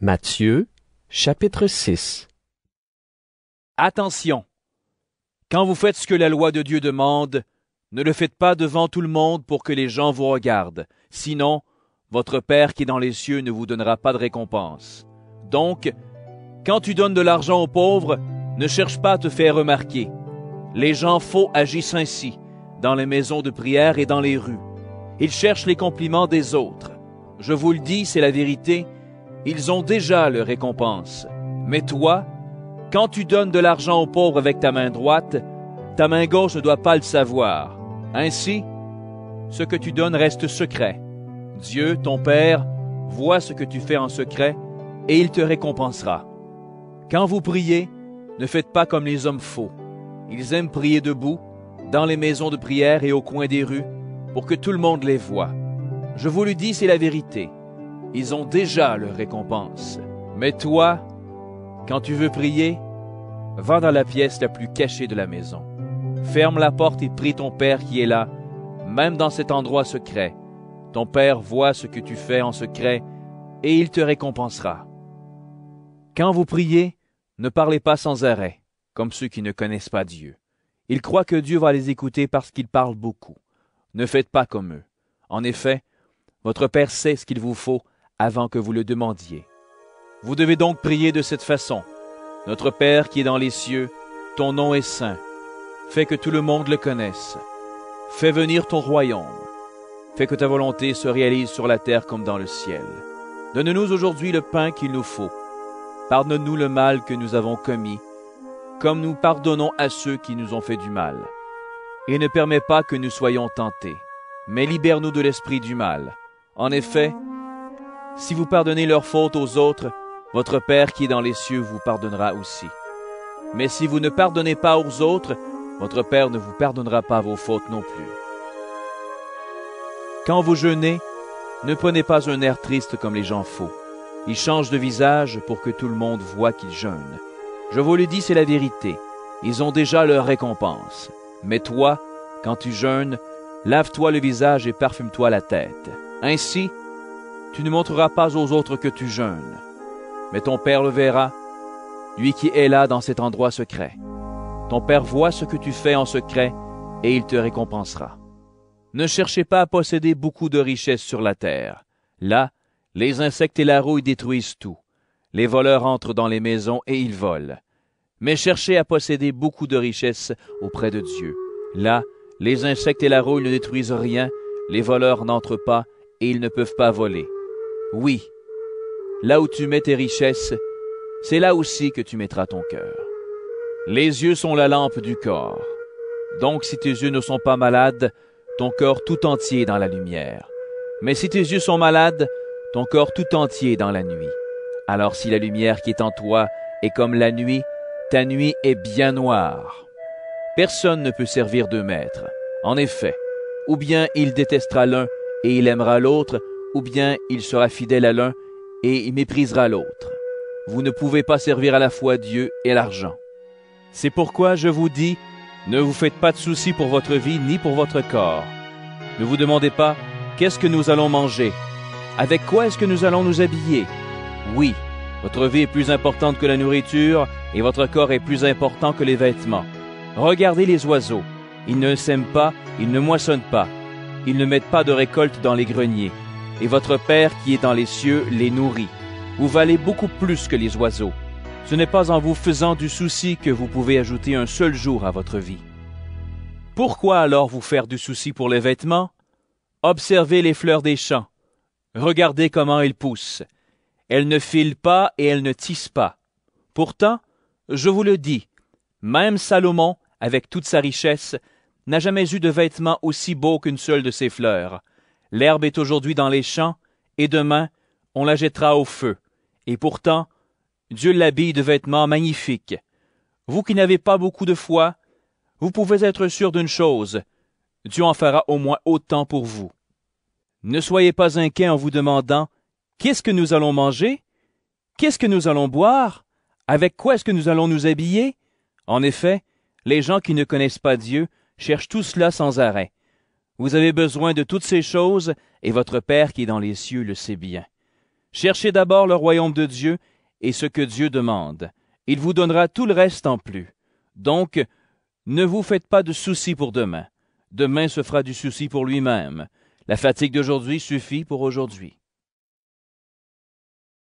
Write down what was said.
Matthieu, chapitre 6. Attention! Quand vous faites ce que la loi de Dieu demande, ne le faites pas devant tout le monde pour que les gens vous regardent. Sinon, votre Père qui est dans les cieux ne vous donnera pas de récompense. Donc, quand tu donnes de l'argent aux pauvres, ne cherche pas à te faire remarquer. Les gens faux agissent ainsi, dans les maisons de prière et dans les rues. Ils cherchent les compliments des autres. Je vous le dis, c'est la vérité, ils ont déjà leur récompense. Mais toi, quand tu donnes de l'argent aux pauvres avec ta main droite, ta main gauche ne doit pas le savoir. Ainsi, ce que tu donnes reste secret. Dieu, ton Père, voit ce que tu fais en secret et il te récompensera. Quand vous priez, ne faites pas comme les hommes faux. Ils aiment prier debout, dans les maisons de prière et au coin des rues, pour que tout le monde les voie. Je vous le dis, c'est la vérité. Ils ont déjà leur récompense. Mais toi, quand tu veux prier, va dans la pièce la plus cachée de la maison. Ferme la porte et prie ton Père qui est là, même dans cet endroit secret. Ton Père voit ce que tu fais en secret, et il te récompensera. Quand vous priez, ne parlez pas sans arrêt, comme ceux qui ne connaissent pas Dieu. Ils croient que Dieu va les écouter parce qu'ils parlent beaucoup. Ne faites pas comme eux. En effet, votre Père sait ce qu'il vous faut avant que vous le demandiez. Vous devez donc prier de cette façon. Notre Père qui est dans les cieux, ton nom est saint. Fais que tout le monde le connaisse. Fais venir ton royaume. Fais que ta volonté se réalise sur la terre comme dans le ciel. Donne-nous aujourd'hui le pain qu'il nous faut. Pardonne-nous le mal que nous avons commis, comme nous pardonnons à ceux qui nous ont fait du mal. Et ne permets pas que nous soyons tentés, mais libère-nous de l'esprit du mal. En effet, si vous pardonnez leurs fautes aux autres, votre Père qui est dans les cieux vous pardonnera aussi. Mais si vous ne pardonnez pas aux autres, votre Père ne vous pardonnera pas vos fautes non plus. Quand vous jeûnez, ne prenez pas un air triste comme les gens faux. Ils changent de visage pour que tout le monde voie qu'ils jeûnent. Je vous le dis, c'est la vérité. Ils ont déjà leur récompense. Mais toi, quand tu jeûnes, lave-toi le visage et parfume-toi la tête. Ainsi, tu ne montreras pas aux autres que tu jeûnes. Mais ton Père le verra, lui qui est là dans cet endroit secret. Ton Père voit ce que tu fais en secret, et il te récompensera. Ne cherchez pas à posséder beaucoup de richesses sur la terre. Là, les insectes et la rouille détruisent tout. Les voleurs entrent dans les maisons et ils volent. Mais cherchez à posséder beaucoup de richesses auprès de Dieu. Là, les insectes et la rouille ne détruisent rien, les voleurs n'entrent pas et ils ne peuvent pas voler. Oui, là où tu mets tes richesses, c'est là aussi que tu mettras ton cœur. Les yeux sont la lampe du corps. Donc si tes yeux ne sont pas malades, ton corps tout entier est dans la lumière. Mais si tes yeux sont malades, ton corps tout entier est dans la nuit. Alors si la lumière qui est en toi est comme la nuit, ta nuit est bien noire. Personne ne peut servir deux maîtres. En effet, ou bien il détestera l'un et il aimera l'autre, ou bien il sera fidèle à l'un et il méprisera l'autre. Vous ne pouvez pas servir à la fois Dieu et l'argent. C'est pourquoi je vous dis, ne vous faites pas de soucis pour votre vie ni pour votre corps. Ne vous demandez pas, qu'est-ce que nous allons manger? Avec quoi est-ce que nous allons nous habiller? Oui, votre vie est plus importante que la nourriture et votre corps est plus important que les vêtements. Regardez les oiseaux. Ils ne sèment pas, ils ne moissonnent pas. Ils ne mettent pas de récolte dans les greniers. Et votre Père qui est dans les cieux les nourrit. Vous valez beaucoup plus que les oiseaux. Ce n'est pas en vous faisant du souci que vous pouvez ajouter un seul jour à votre vie. Pourquoi alors vous faire du souci pour les vêtements? Observez les fleurs des champs. Regardez comment elles poussent. Elles ne filent pas et elles ne tissent pas. Pourtant, je vous le dis, même Salomon, avec toute sa richesse, n'a jamais eu de vêtements aussi beaux qu'une seule de ses fleurs. L'herbe est aujourd'hui dans les champs, et demain, on la jettera au feu. Et pourtant, Dieu l'habille de vêtements magnifiques. Vous qui n'avez pas beaucoup de foi, vous pouvez être sûr d'une chose, Dieu en fera au moins autant pour vous. Ne soyez pas inquiets en vous demandant, qu'est-ce que nous allons manger? Qu'est-ce que nous allons boire? Avec quoi est-ce que nous allons nous habiller? En effet, les gens qui ne connaissent pas Dieu cherchent tout cela sans arrêt. Vous avez besoin de toutes ces choses, et votre Père qui est dans les cieux le sait bien. Cherchez d'abord le royaume de Dieu et ce que Dieu demande. Il vous donnera tout le reste en plus. Donc, ne vous faites pas de soucis pour demain. Demain se fera du souci pour lui-même. La fatigue d'aujourd'hui suffit pour aujourd'hui.